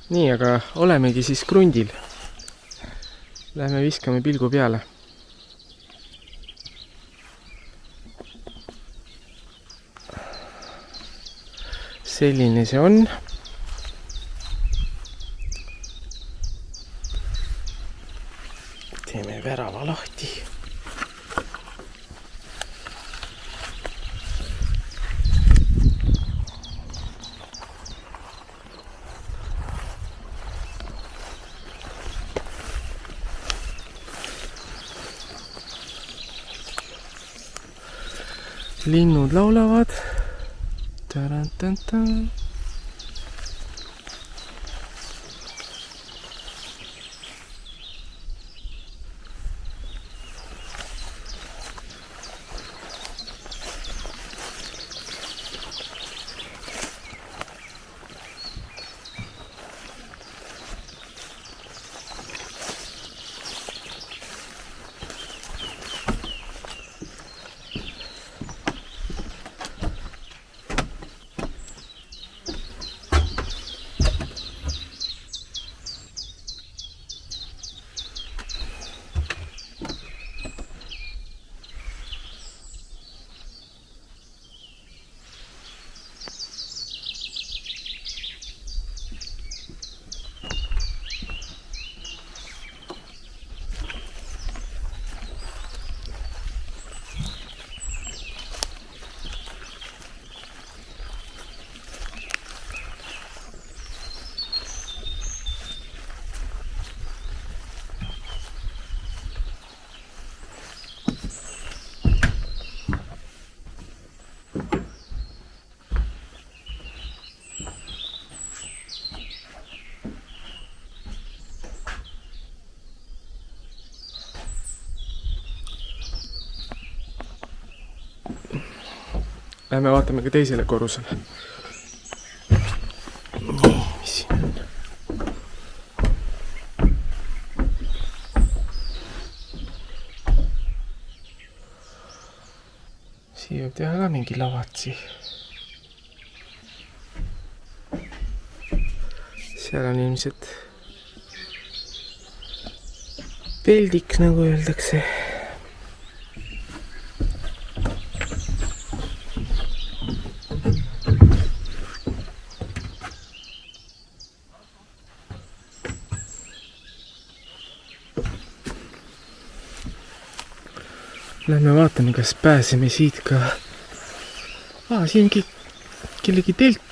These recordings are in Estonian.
nii, aga olemegi siis krundil. Lähme viskame pilgu peale. Selline see on. Teeme värava lahti. Linnud laulavad. Tarantantan. Lähme vaatame ka teisele korrusele. Nii, mis siin on? Siia võib teha ka mingi lavatsi. Seal on ilmselt peldik, nagu öeldakse. Lähme vaatame, kas pääseme siit ka. Siin ongi kellegi telk.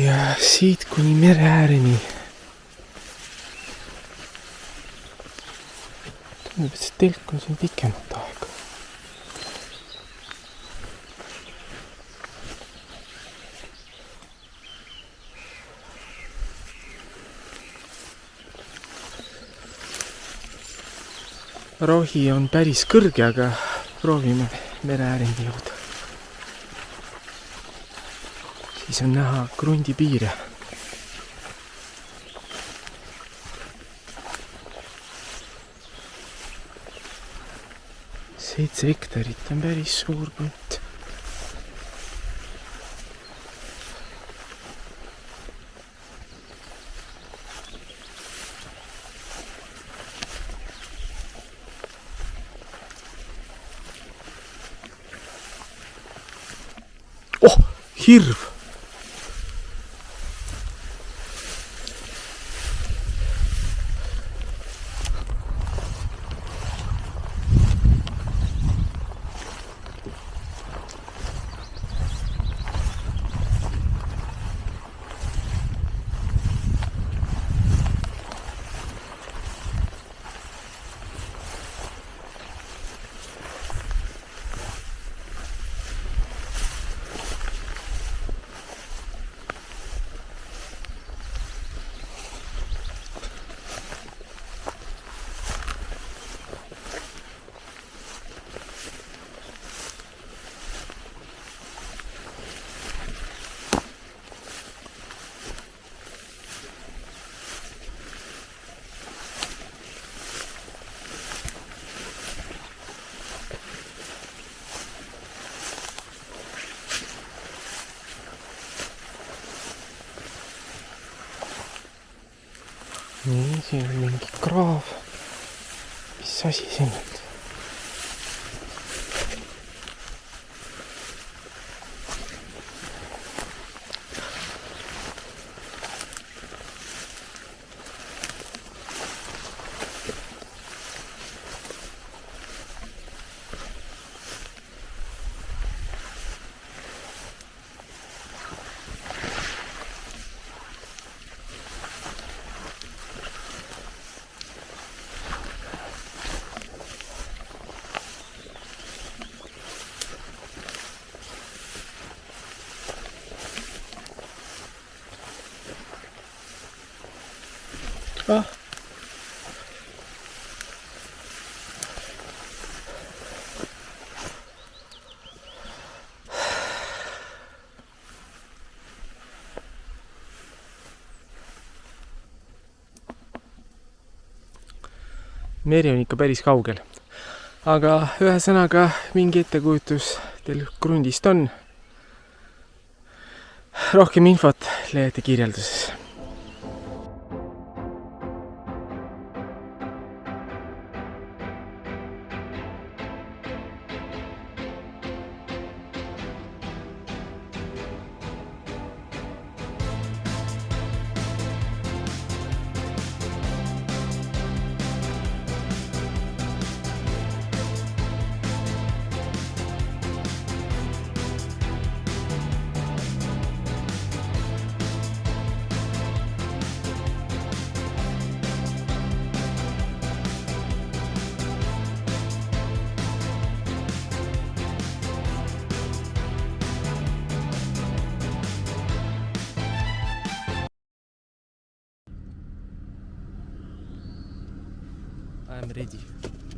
Ja siit kuni mere ääreni. Tundub, et see telk on siin pikemat aega. Rohi on päris kõrge, aga proovime mere ääreni jõuda. Siis on näha krundi piire. Seitse hektarit on päris suur krunt. Oh, hirv! nii, siin on mingi kraav. Mis asi siin on? Ah. Meri on ikka päris kaugel, aga ühesõnaga mingi ettekujutus teil krundist on. Rohkem infot leiate kirjelduses. I am ready.